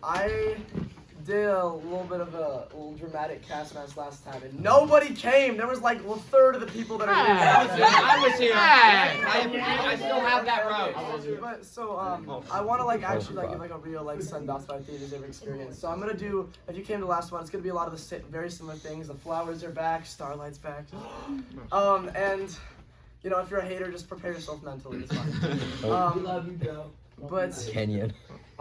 I did a little bit of a little dramatic cast match last time, and nobody came. There was like a third of the people that are here. I was here. I still have that road. But so I want to like actually like give like a real like send-off by theaters ever experience. So I'm gonna do. If you came to the last one, it's gonna be a lot of the very similar things. The flowers are back, Starlight's back, and you know if you're a hater, just prepare yourself mentally. It's fine. We love you, Joe. But Kenyon.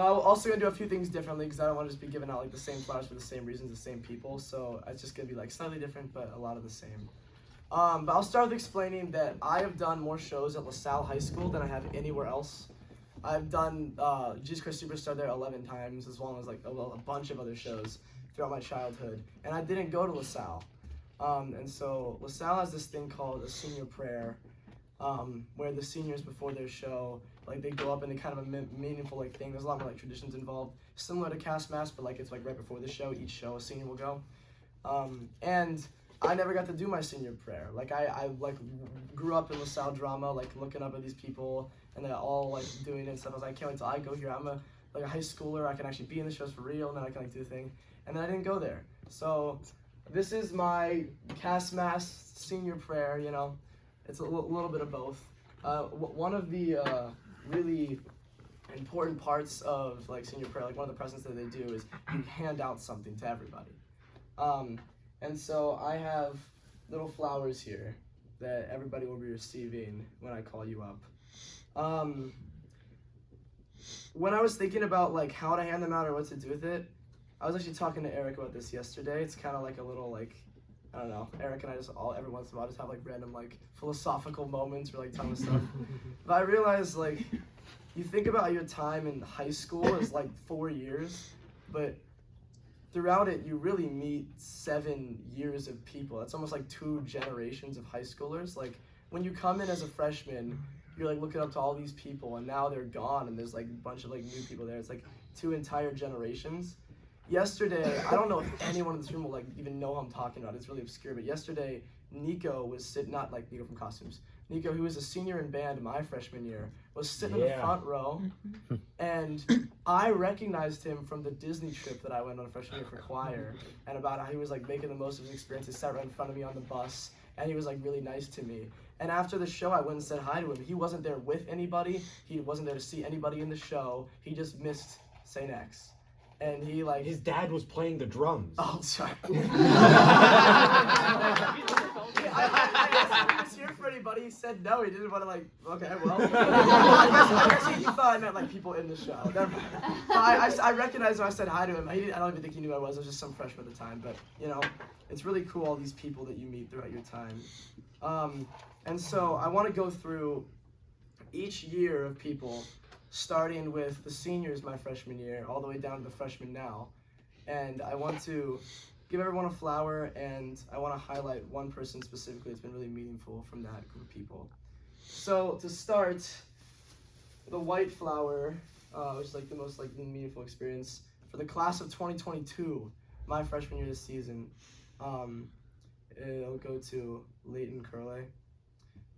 also gonna do a few things differently because I don't want to just be giving out like the same flowers for the same reasons, the same people. So it's just gonna be like slightly different, but a lot of the same. But I'll start with explaining that I have done more shows at LaSalle High School than I have anywhere else. I've done Jesus Christ Superstar there 11 times, as well as like a bunch of other shows throughout my childhood. And I didn't go to LaSalle. And so LaSalle has this thing called a senior prayer, where the seniors before their show, like they go up and they kind of a meaningful like thing. There's a lot more like traditions involved, similar to Cast Mass, but like it's like right before the show, each show a senior will go. And I never got to do my senior prayer. Like I like grew up in LaSalle drama, like looking up at these people and they're all like doing it and stuff. I was like, I can't wait till I go here. I'm a high schooler. I can actually be in the shows for real, and then I can like do the thing. And then I didn't go there. So this is my Cast Mass senior prayer. You know, it's a little bit of both. One of the really important parts of like senior prayer, like one of the presents that they do is you hand out something to everybody. And so I have little flowers here that everybody will be receiving when I call you up. When I was thinking about like how to hand them out or what to do with it, I was actually talking to Eric about this yesterday. It's kind of like a little like, I don't know, Eric and I just every once in a while just have like random like philosophical moments or like ton of stuff. But I realized like, you think about your time in high school as like 4 years, but throughout it, you really meet 7 years of people. That's almost like 2 generations of high schoolers. Like when you come in as a freshman, you're like looking up to all these people, and now they're gone, and there's like a bunch of like new people there. It's like 2 entire generations. Yesterday, I don't know if anyone in this room will like even know who I'm talking about. It's really obscure, but yesterday, Nico was sitting, not like Nico from Costumes. Nico, who was a senior in band my freshman year, was sitting in the front row, and I recognized him from the Disney trip that I went on freshman year for choir, and about how he was like making the most of his experience. He sat right in front of me on the bus, and he was like really nice to me. And after the show, I went and said hi to him. He wasn't there with anybody. He wasn't there to see anybody in the show. He just missed St. X. And he like... His dad was playing the drums. Oh, sorry. I asked him if he was here for anybody. He said no. He didn't want to like, okay, well. I guess he thought I meant like people in the show. I recognized him. I said hi to him. I don't even think he knew who I was. I was just some freshman at the time. But, you know, it's really cool, all these people that you meet throughout your time. And so I want to go through each year of people, starting with the seniors my freshman year, all the way down to the freshmen now. And I want to give everyone a flower, and I want to highlight one person specifically that's been really meaningful from that group of people. So to start, the white flower, which is like the most like meaningful experience for the class of 2022, my freshman year this season. It'll go to Leighton Curley.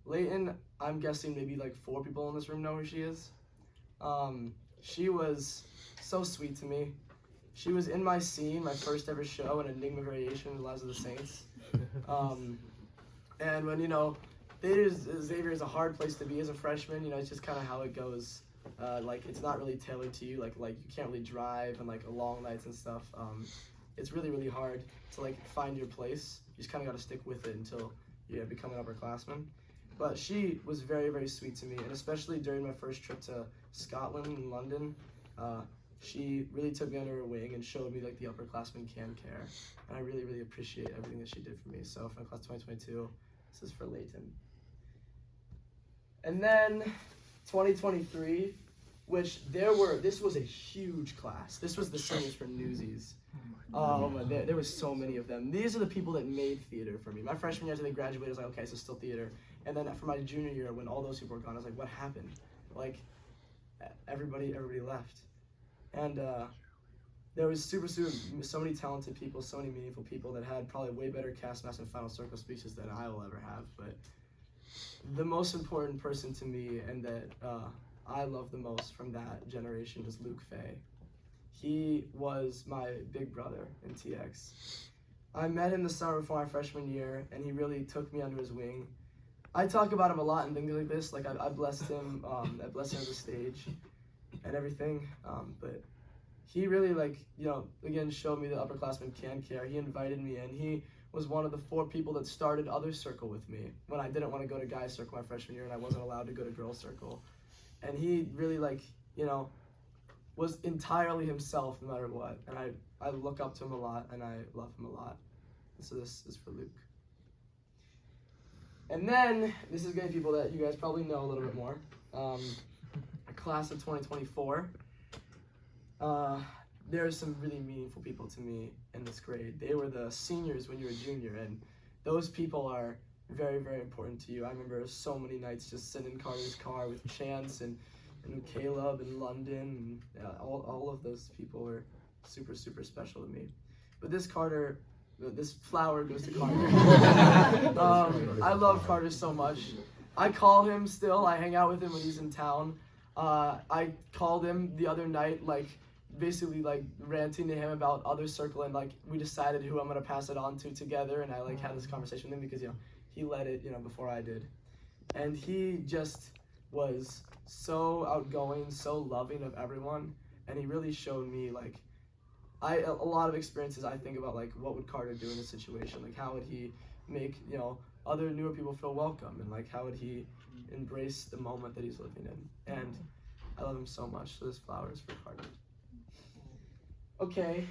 Leighton, I'm guessing maybe like 4 people in this room know who she is. She was so sweet to me. She was in my scene, my first ever show, an Enigma variation in Lives of the Saints. And when, you know, Xavier is a hard place to be as a freshman, you know, it's just kind of how it goes. Like, it's not really tailored to you, like you can't really drive and, like, long nights and stuff. It's really, really hard to, like, find your place. You just kind of got to stick with it until you become an upperclassman. But she was very, very sweet to me, and especially during my first trip to Scotland and London, she really took me under her wing and showed me like the upperclassmen can care, and I really, really appreciate everything that she did for me. So for class 2022, this is for Leighton. And then 2023, which this was a huge class. This was the seniors for Newsies. Oh my, there was so many of them. These are the people that made theater for me. My freshman year after they graduated, I was like, okay, so still theater. And then for my junior year, when all those people were gone, I was like, what happened? Like, everybody left. And there was so many talented people, so many meaningful people that had probably way better cast mass and final circle speeches than I will ever have. But the most important person to me, and that I love the most from that generation is Luke Fay. He was my big brother in TX. I met him the summer before my freshman year, and he really took me under his wing. I talk about him a lot and things like this. Like I blessed him, I blessed him on the stage and everything. But he really again showed me that upperclassmen can care. He invited me in. He was one of the 4 people that started other circle with me when I didn't want to go to guys circle my freshman year and I wasn't allowed to go to girls circle. And he really was entirely himself no matter what. And I look up to him a lot and I love him a lot. And so this is for Luke. And then, this is going to be people that you guys probably know a little bit more. A class of 2024. There are some really meaningful people to me in this grade. They were the seniors when you were a junior, and those people are very, very important to you. I remember so many nights just sitting in Carter's car with Chance and Caleb and London, and all of those people were super, super special to me. But this flower goes to Carter. I love Carter so much. I call him still. I hang out with him when he's in town. I called him the other night, basically ranting to him about other circle, and we decided who I'm gonna pass it on to together. And I had this conversation with him because he led it before I did, and he just was so outgoing, so loving of everyone, and he really showed me a lot of experiences. I think about what would Carter do in a situation, how would he make other newer people feel welcome, and how would he embrace the moment that he's living in. And I love him so much. So this flower is for Carter. Okay,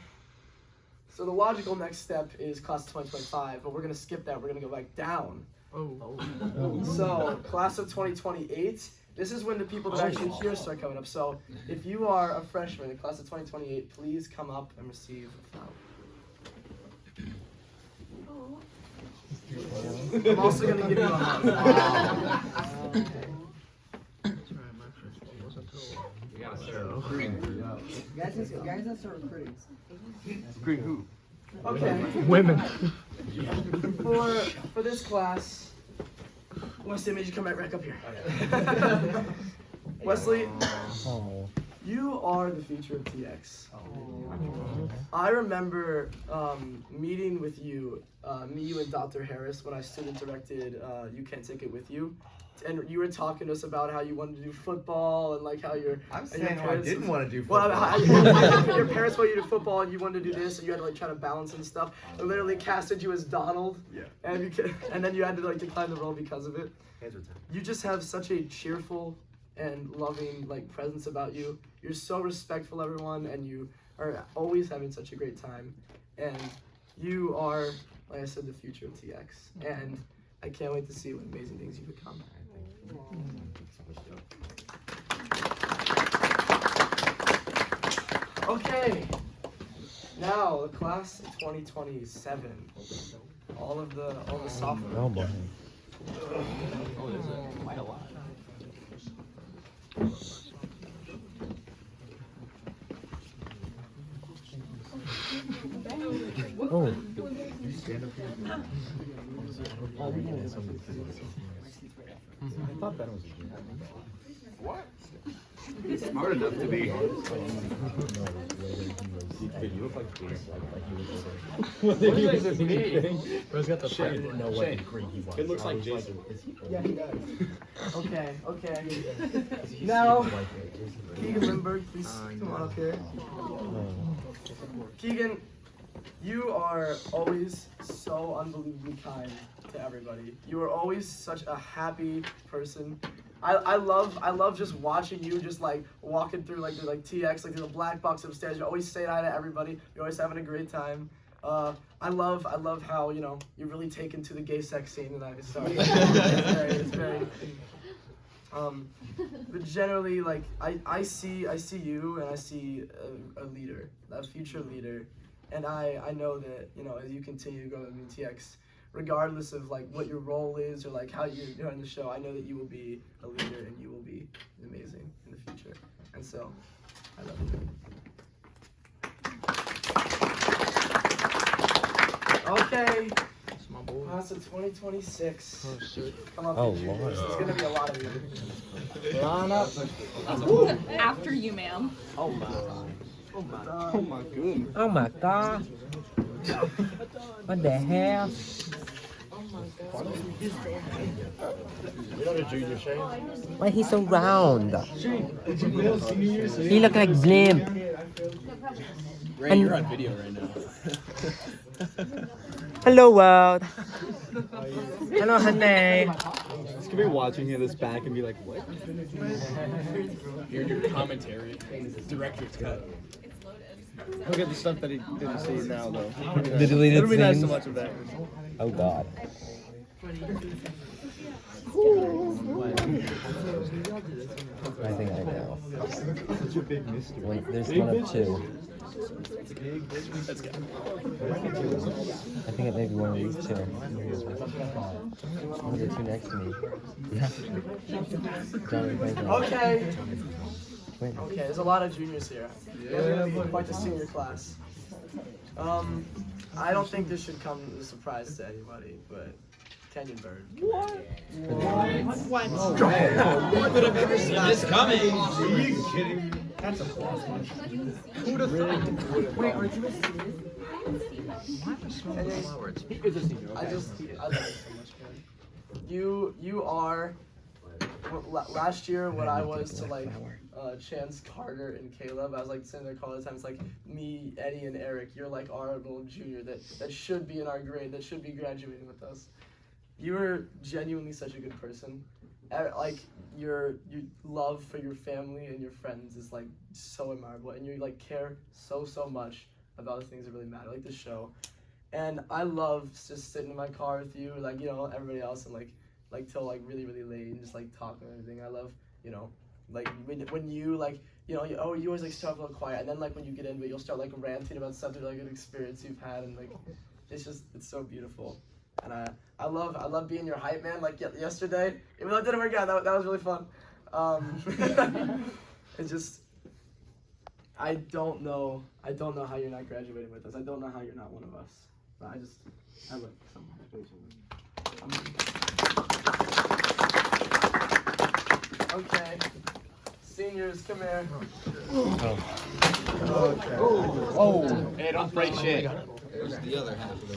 so the logical next step is class of 2025, but we're gonna skip that. We're gonna go back down. So class of 2028. This is when the people that are actually here start coming up. So if you are a freshman in class of 2028, please come up and receive a flower. I'm also going to give you a hug. Guys, that's our recruiting. Recruiting who? Okay. Women. For this class, Wesley, I made you come right up here. Wesley, you are the future of TX. I remember meeting with you, me, you, and Dr. Harris when I student directed You Can't Take It With You. And you were talking to us about how you wanted to do football and how your I'm and saying your I didn't want to do well, football. your parents wanted you to do football and you wanted to do this and you had to try to balance and stuff. I literally casted you as Donald. Yeah. And then you had to decline the role because of it. Hands are tied. You just have such a cheerful and loving presence about you. You're so respectful of everyone, and you are always having such a great time. And you are, like I said, the future of TX. And I can't wait to see what amazing things you become. Okay, now the class of 2027. All the sophomores. Oh, there's quite a lot. Oh. I thought Ben was a junior. What? He's smart enough to be. You look like Jason. What does this mean? Bro's got the Shane. I didn't know what Shane. degree he was. It looks I like was Jason. Is he Yeah, he does. Okay. He's Now, like Jason. Keegan Lindbergh, please come on up here. Keegan, you are always so unbelievably kind to everybody. You are always such a happy person. I love just watching you just walking through the TX, through the black box upstairs. You always say hi to everybody. You're always having a great time. I love how you're really taken to the gay sex scene, and I'm sorry. It's very but generally I see you, and I see a leader, a future leader, and I know that as you continue to go in TX, regardless of what your role is or how you're doing the show, I know that you will be a leader and you will be amazing in the future. And so, I love you. Okay. Class of 2026. Oh shit. Come up, Oh, juniors. Lord. There's gonna be a lot of you. Line up. After you, ma'am. Oh my goodness. Oh my god. What the hell? You're not a junior, Shane. Why he's so round? He look like Blimp. Ray, you're on video right now. Hello world. Hello honey. Just gonna be watching this back and be like, what? Hear your commentary. Director's cut. Look at the stuff that he didn't see now, though. The deleted It'll be nice so scenes. much of that. Oh god. I think I know. Such a big mystery. There's one of two. Let's go. I think it may be one of these two. One of the two next to me. Yeah. Johnny Franklin. Okay. Wait. Okay, there's a lot of juniors here. Yeah, quite the senior class. I don't think this should come as a surprise to anybody, but Kenyon Bird. What? Who could have ever seen this coming? Are you kidding me? That's a false one. Wait, aren't you a senior? I love you so much, man. You are. Last year, when I was to like Chance, Carter, and Caleb, I was like sitting there all the time. It's like me, Eddie, and Eric. You're like our little junior that should be in our grade, that should be graduating with us. You are genuinely such a good person. Like your love for your family and your friends is like so admirable, and you like care so much about the things that really matter, like the show. And I love just sitting in my car with you, like everybody else, and like till like really late and just like talking and everything. I love like when you like you always like start a little quiet, and then like when you get into it, you'll start like ranting about something like an experience you've had, and like it's so beautiful. And I love being your hype man. Like yesterday, even though it didn't work out, that was really fun. It's just I don't know how you're not graduating with us. I don't know how you're not one of us. But I love you so much. Okay, seniors, come here. Okay. Oh, hey, don't break shit. There's the other half of the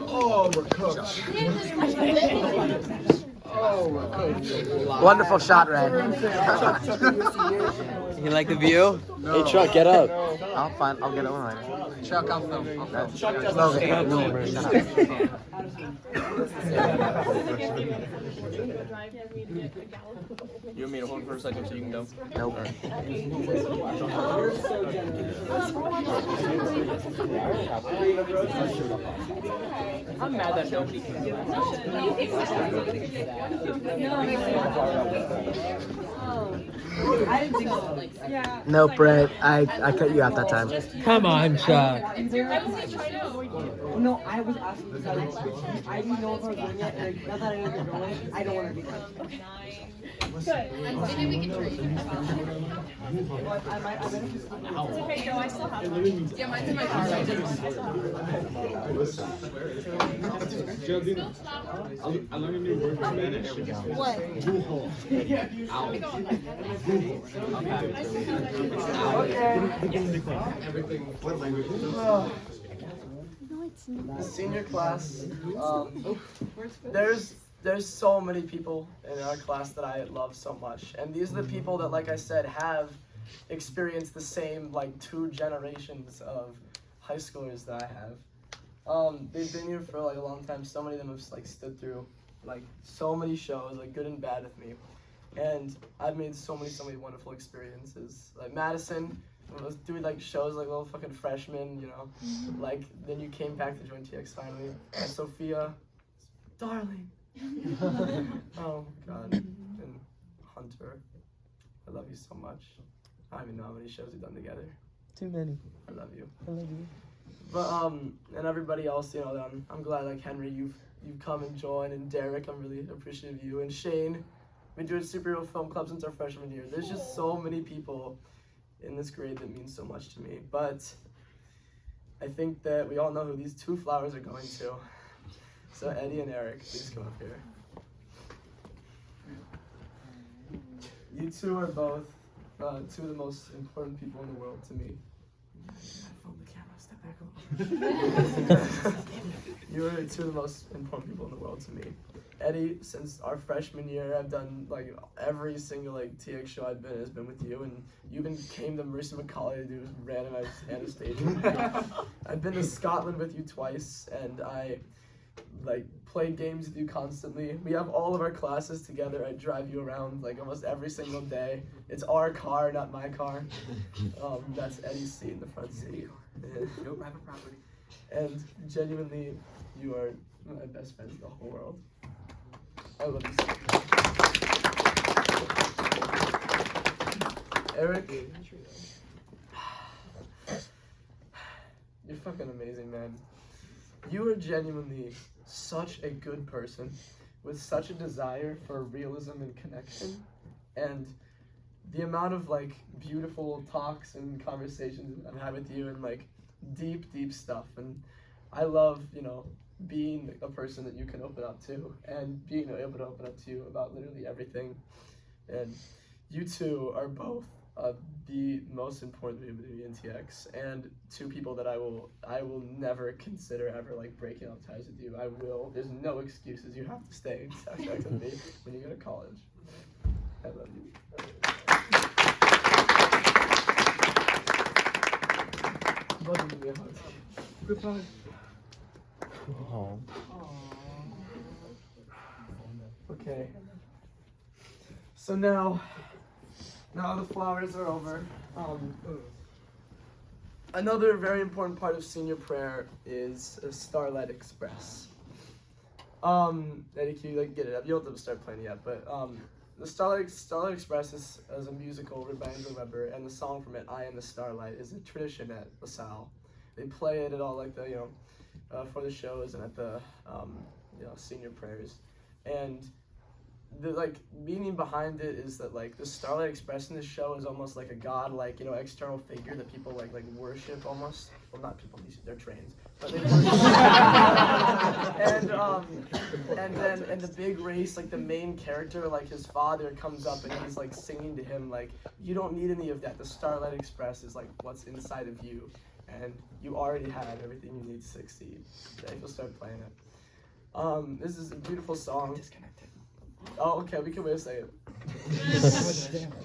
Oh, we're cooked. Oh, we're cooked. Wonderful shot, Ray. You like the view? Hey, Chuck, get up. I'll get it one later. Chuck, I'll film. You want me to hold for a second so you can go? Nope. I'm mad that nobody came. Nope, Brett. I cut you out that time. Come on, Chuck. No, I was asking because I didn't know if I was doing it, and now that I know you're going, I don't want to be done. Maybe we can trade. But I might just... It's okay, Joe, I still have one. Yeah, mine's in my car. I learned a new word for Spanish. What? What language? The senior class, there's so many people in our class that I love so much, and these are the people that, like I said, have experienced the same like 2 generations of high schoolers that I have. They've been here for like a long time. So many of them have like stood through like so many shows, like good and bad, with me, and I've made so many wonderful experiences. Like Madison was doing like shows like little fucking freshman, like then you came back to join TX finally. And Sophia, darling. Oh my god. And Hunter, I love you so much. I don't even know how many shows we've done together. Too many. I love you. I love you. But and everybody else, I'm glad, like Henry, you've come and joined, and Derek, I'm really appreciative of you, and Shane, we've been doing superhero film club since our freshman year. There's just so many people in this grade that means so much to me. But I think that we all know who these two flowers are going to. So Eddie and Eric, please come up here. You two are both two of the most important people in the world to me. Phone the camera, step back a little. You are two of the most important people in the world to me. Eddie, since our freshman year, I've done like every single like TX show I've been has been with you, and you even came to Mercy McCauley to do random Anastasia. I've been to Scotland with you twice, and I like played games with you constantly. We have all of our classes together. I drive you around like almost every single day. It's our car, not my car. That's Eddie's seat in the front seat. No private property. And genuinely, you are my best friends in the whole world. I love you so much. Eric, you're fucking amazing, man. You are genuinely such a good person with such a desire for realism and connection, and the amount of like beautiful talks and conversations I've had with you and like deep stuff, and I love, you know, being a person that you can open up to and being able to open up to you about literally everything. And you two are both the most important people to me in TX, and two people that I will never consider ever like breaking off ties with you. There's no excuses. You have to stay in contact with me when you go to college. I love you. Both of you, a hug. Goodbye. Oh. Okay. So now the flowers are over. Another very important part of senior prayer is a Starlight Express. Eddie, can you like get it up? You don't have to start playing yet, but the Starlight Express is a musical written by Andrew Weber, and the song from it, "I Am the Starlight," is a tradition at LaSalle. They play it at all like the for the shows and at the senior prayers, and the like meaning behind it is that like the Starlight Express in this show is almost like a god, like external figure that people like worship almost. Well, not people; they're trains, but they worship. and then in the big race, like the main character, like his father comes up and he's like singing to him like, "You don't need any of that. The Starlight Express is like what's inside of you, and you already have everything you need to succeed." Okay, you'll start playing it. This is a beautiful song. Oh, okay, we can wait a second.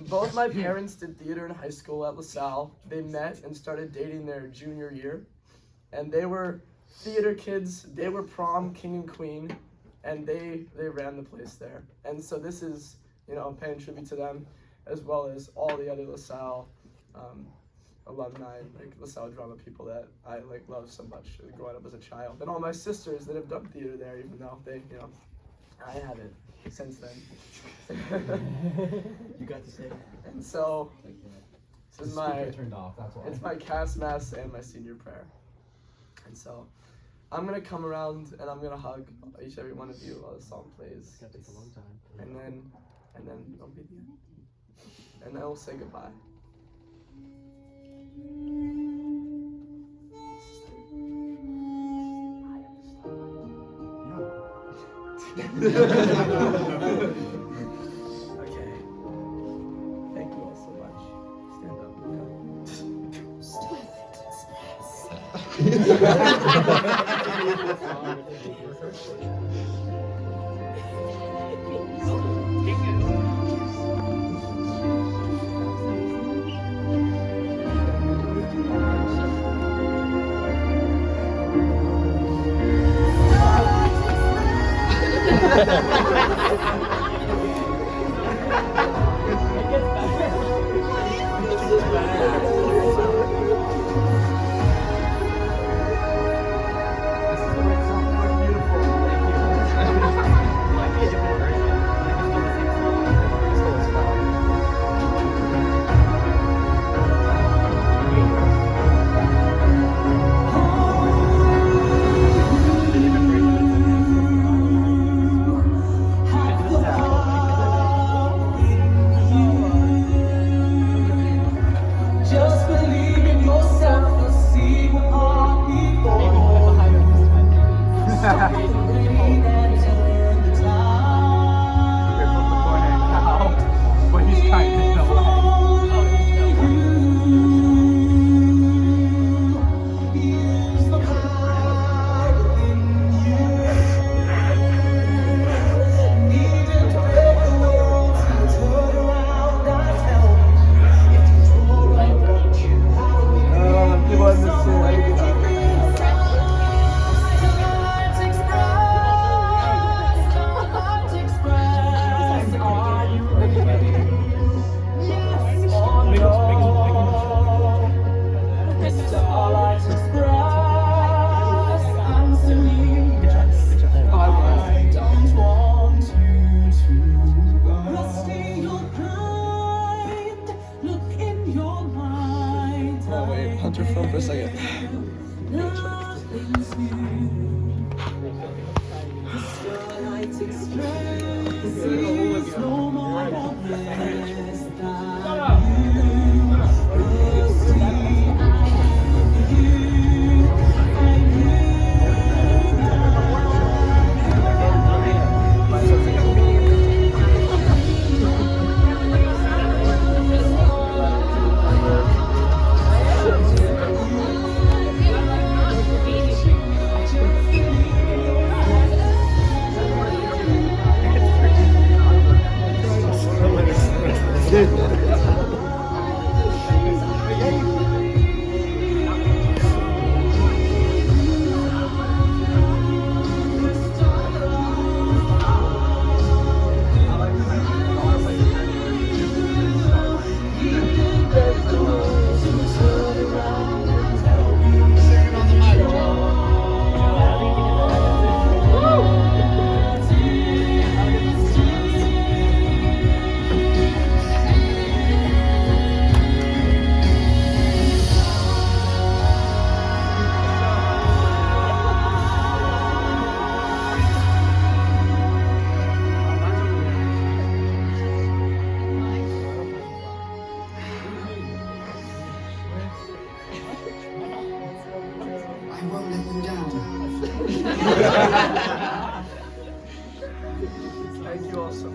Both my parents did theater in high school at LaSalle. They met and started dating their junior year. And they were theater kids. They were prom king and queen. And they ran the place there. And so this is, paying tribute to them, as well as all the other LaSalle alumni, like LaSalle drama people that I like love so much growing up as a child. And all my sisters that have done theater there, even though they, I haven't since then. You got to say it. And so this is my turned off, that's why. it's my cast mass and my senior prayer. And so I'm gonna come around and I'm gonna hug each every one of you while the song plays. It's gonna take a long time. And then it'll be the end. And then we'll say goodbye. Okay. Thank you all so much. Stand up. hold your phone for a second. I won't let you down. Thank you all so much.